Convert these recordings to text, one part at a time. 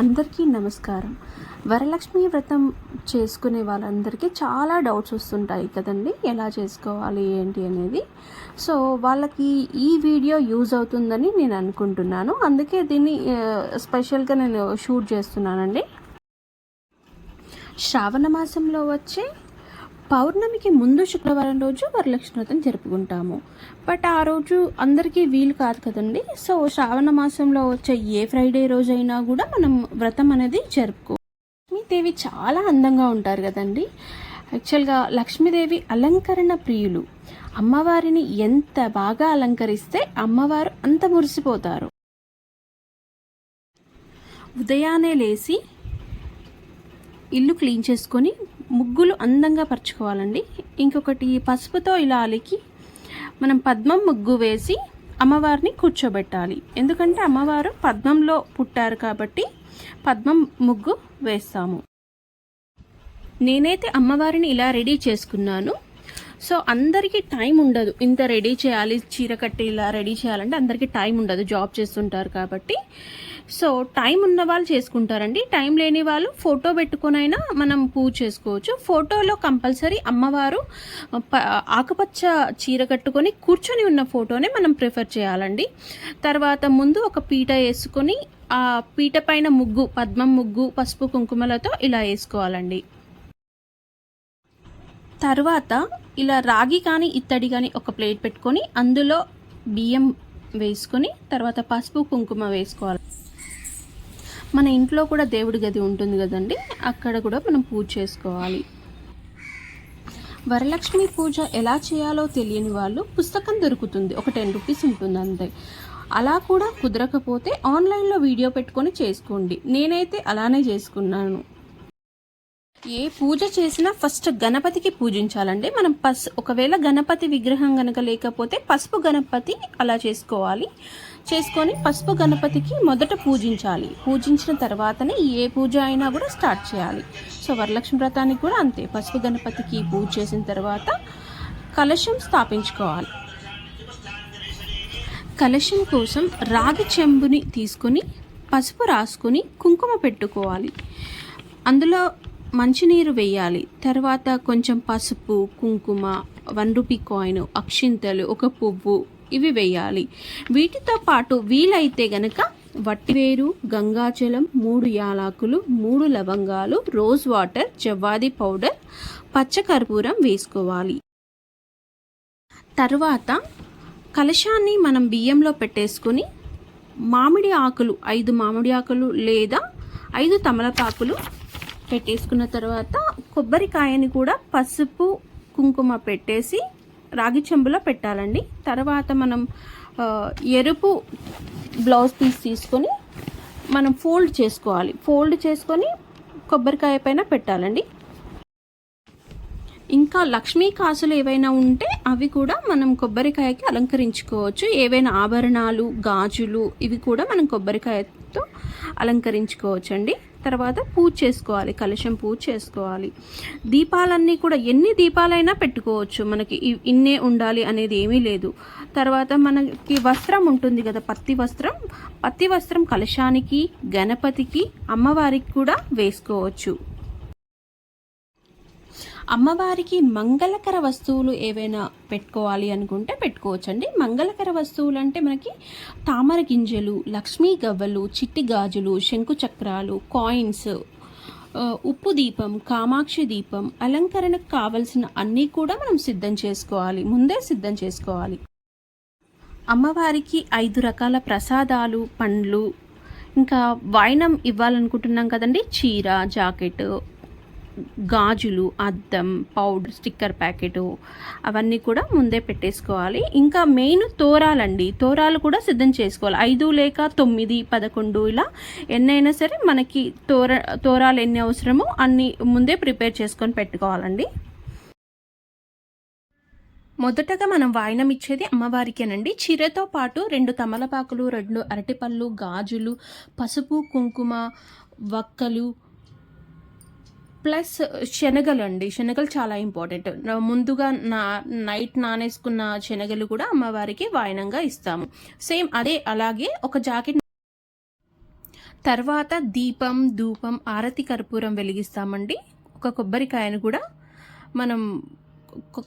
అందరికీ నమస్కారం. వరలక్ష్మి వ్రతం చేసుకునే వాళ్ళందరికీ చాలా డౌట్స్ వస్తుంటాయి కదండి, ఎలా చేసుకోవాలి ఏంటి అనేది. సో వాళ్ళకి ఈ వీడియో యూజ్ అవుతుందని నేను అనుకుంటున్నాను. అందుకే దీన్ని స్పెషల్గా నేను షూట్ చేస్తున్నానండి. శ్రావణ మాసంలో వచ్చే పౌర్ణమికి ముందు శుక్రవారం రోజు వరలక్ష్మి వ్రతం జరుపుకుంటాము. బట్ ఆ రోజు అందరికీ వీలు కాదు కదండి. సో శ్రావణ మాసంలో వచ్చే ఏ ఫ్రైడే రోజైనా కూడా మనం వ్రతం అనేది లక్ష్మీదేవి చాలా అందంగా ఉంటారు కదండి. యాక్చువల్గా లక్ష్మీదేవి అలంకరణ ప్రియులు. అమ్మవారిని ఎంత బాగా అలంకరిస్తే అమ్మవారు అంత మురిసిపోతారు. ఉదయాన్నే లేచి ఇల్లు క్లీన్ చేసుకొని ముగ్గులు అందంగా పరుచుకోవాలండి. ఇంకొకటి పసుపుతో ఇలా అలికి మనం పద్మం ముగ్గు వేసి అమ్మవారిని కూర్చోబెట్టాలి. ఎందుకంటే అమ్మవారు పద్మంలో పుట్టారు కాబట్టి పద్మం ముగ్గు వేస్తాము. నేనైతే అమ్మవారిని ఇలా రెడీ చేసుకున్నాను. సో అందరికీ టైం ఉండదు, ఇంత రెడీ చేయాలి, చీర కట్టి ఇలా రెడీ చేయాలంటే అందరికీ టైం ఉండదు, జాబ్ చేస్తుంటారు కాబట్టి. సో టైం ఉన్న వాళ్ళు చేసుకుంటారండి. టైం లేని వాళ్ళు ఫోటో పెట్టుకునైనా మనం పూజ చేసుకోవచ్చు. ఫోటోలో కంపల్సరీ అమ్మవారు ఆకుపచ్చ చీర కట్టుకొని కూర్చొని ఉన్న ఫోటోనే మనం ప్రిఫర్ చేయాలండి. తర్వాత ముందు ఒక పీట వేసుకొని ఆ పీట పైన ముగ్గు, పద్మం ముగ్గు పసుపు కుంకుమలతో ఇలా వేసుకోవాలండి. తర్వాత ఇలా రాగి కానీ ఇత్తడి కానీ ఒక ప్లేట్ పెట్టుకొని అందులో బియ్యం వేసుకొని తర్వాత పసుపు కుంకుమ వేసుకోవాలి. మన ఇంట్లో కూడా దేవుడి గది ఉంటుంది కదండి, అక్కడ కూడా మనం పూజ చేసుకోవాలి. వరలక్ష్మి పూజ ఎలా చేయాలో తెలియని వాళ్ళు పుస్తకం దొరుకుతుంది, ఒక 10 రూపీస్ ఉంటుంది అంతే. అలా కూడా కుదరకపోతే ఆన్లైన్లో వీడియో పెట్టుకొని చేసుకోండి. నేనైతే అలానే చేసుకున్నాను. ఏ పూజ చేసినా ఫస్ట్ గణపతికి పూజించాలండి. మనం ఒకవేళ గణపతి విగ్రహం కనుక లేకపోతే పసుపు గణపతి అలా చేసుకొని పసుపు గణపతికి మొదట పూజించాలి. పూజించిన తర్వాతనే ఏ పూజ అయినా కూడా స్టార్ట్ చేయాలి. సో వరలక్ష్మి వ్రతానికి కూడా అంతే. పసుపు గణపతికి పూజ చేసిన తర్వాత కలశం స్థాపించుకోవాలి. కలశం కోసం రాగి చెంబుని తీసుకొని పసుపు రాసుకొని కుంకుమ పెట్టుకోవాలి. అందులో మంచినీరు వేయాలి. తర్వాత కొంచెం పసుపు, కుంకుమ, 1 రూపీ కాయిన్, అక్షింతలు, ఒక పువ్వు ఇవి వేయాలి. వీటితో పాటు వీలైతే గనక వట్టివేరు, గంగాజలం, 3 యాలకులు, 3 లవంగాలు, రోజ్ వాటర్, జవ్వాది పౌడర్, పచ్చకర్పూరం వేసుకోవాలి. తర్వాత కలశాన్ని మనం బియ్యంలో పెట్టేసుకొని మామిడి ఆకులు 5 మామిడి ఆకులు లేదా 5 తమలపాకులు పెట్టేసుకున్న తర్వాత కొబ్బరికాయని కూడా పసుపు కుంకుమ పెట్టేసి రాగి చెంబులో పెట్టాలండి. తర్వాత మనం ఎరుపు బ్లౌజ్ పీస్ తీసుకొని మనం ఫోల్డ్ చేసుకోవాలి. ఫోల్డ్ చేసుకొని కొబ్బరికాయ పైన పెట్టాలండి. ఇంకా లక్ష్మీ కాసులు ఏవైనా ఉంటే అవి కూడా మనం కొబ్బరికాయకి అలంకరించుకోవచ్చు. ఏవైనా ఆభరణాలు, గాజులు ఇవి కూడా మనం కొబ్బరికాయతో అలంకరించుకోవచ్చు అండి. తర్వాత పూజ చేసుకోవాలి, కలశం పూజ చేసుకోవాలి. దీపాలన్నీ కూడా ఎన్ని దీపాలైనా పెట్టుకోవచ్చు, మనకి ఇన్నే ఉండాలి అనేది ఏమీ లేదు. తర్వాత మనకి వస్త్రం ఉంటుంది కదా, పత్తి వస్త్రం కలశానికి, గణపతికి, అమ్మవారికి కూడా వేసుకోవచ్చు. అమ్మవారికి మంగళకర వస్తువులు ఏవైనా పెట్టుకోవాలి అనుకుంటే పెట్టుకోవచ్చండి. మంగళకర వస్తువులు అంటే మనకి తామర గింజలు, లక్ష్మీ గవ్వలు, చిట్టి గాజులు, శంకు చక్రాలు, కాయిన్స్, ఉప్పు దీపం, కామాక్షి దీపం, అలంకరణకు కావలసిన అన్నీ కూడా మనం ముందే సిద్ధం చేసుకోవాలి. అమ్మవారికి 5 రకాల ప్రసాదాలు, పండ్లు, ఇంకా వాయినం ఇవ్వాలనుకుంటున్నాం కదండి, చీర, జాకెట్, గాజులు, అద్దం, పౌడర్, స్టిక్కర్ ప్యాకెట్ అవన్నీ కూడా ముందే పెట్టేసుకోవాలి. ఇంకా మెయిన్ తోరాలండి, తోరాలు కూడా సిద్ధం చేసుకోవాలి. 5 లేక 9, 11 ఇలా ఎన్నైనా సరే మనకి తోరాలు ఎన్ని అవసరమో అన్ని ముందే ప్రిపేర్ చేసుకొని పెట్టుకోవాలండి. మొదటగా మనం వాయినం ఇచ్చేది అమ్మవారికేనండి. చీరతో పాటు 2 తమలపాకులు, 2 అరటిపళ్ళు, గాజులు, పసుపు కుంకుమ, వక్కలు ప్లస్ శనగలు అండి. శనగలు చాలా ఇంపార్టెంట్. ముందుగా నైట్ నానేసుకున్న శనగలు కూడా అమ్మవారికి వాయనంగా ఇస్తాము. సేమ్ అలాగే ఒక జాకెట్ తర్వాత దీపం, ధూపం, ఆరతి కర్పూరం వెలిగిస్తామండి. ఒక కొబ్బరికాయను కూడా మనం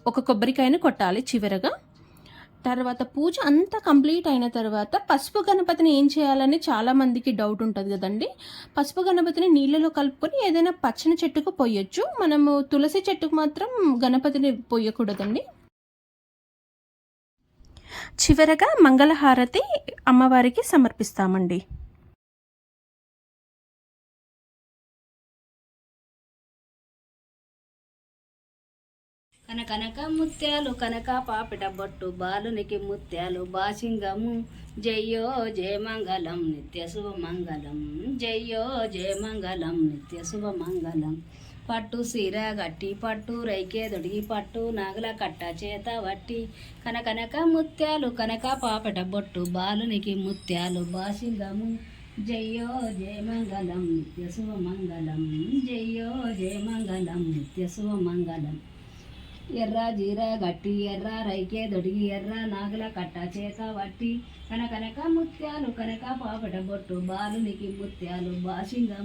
ఒక కొబ్బరికాయను కొట్టాలి చివరగా. తర్వాత పూజ అంతా కంప్లీట్ అయిన తర్వాత పసుపు గణపతిని ఏం చేయాలని చాలామందికి డౌట్ ఉంటుంది కదండి. పసుపు గణపతిని నీళ్ళలో కలుపుకొని ఏదైనా పచ్చని చెట్టుకు పోయొచ్చు. మనము తులసి చెట్టుకు మాత్రం గణపతిని పోయకూడదండి. చివరగా మంగళహారతి అమ్మవారికి సమర్పిస్తామండి. కనకనక ముత్యాలు కనక పాపిట బొట్టు బాలునికి ముత్యాలు బాసింగము జయ్యో జయమంగళం నిత్య శుభమంగళం జయ్యో జయమంగళం నిత్య శుభమంగళం పట్టు సీర గట్టి పట్టు రైకే దొడిగి పట్టు నాగల కట్ట చేత వట్టి కనకనక ముత్యాలు కనక పాపిట బొట్టు బాలునికి ముత్యాలు బాసింగము జయ్యో జయమంగళం నిత్య శుభమంగళం జయ్యో జయమంగళం నిత్య శుభమంగళం ఎర్ర జీర గట్టి ఎర్ర రైకే దొడిగి ఎర్ర నాగల కట్ట చేత వట్టి కనకనక ముత్యాలు కనక పాపట బొట్టు బాలునికి ముత్యాలు బాసింగం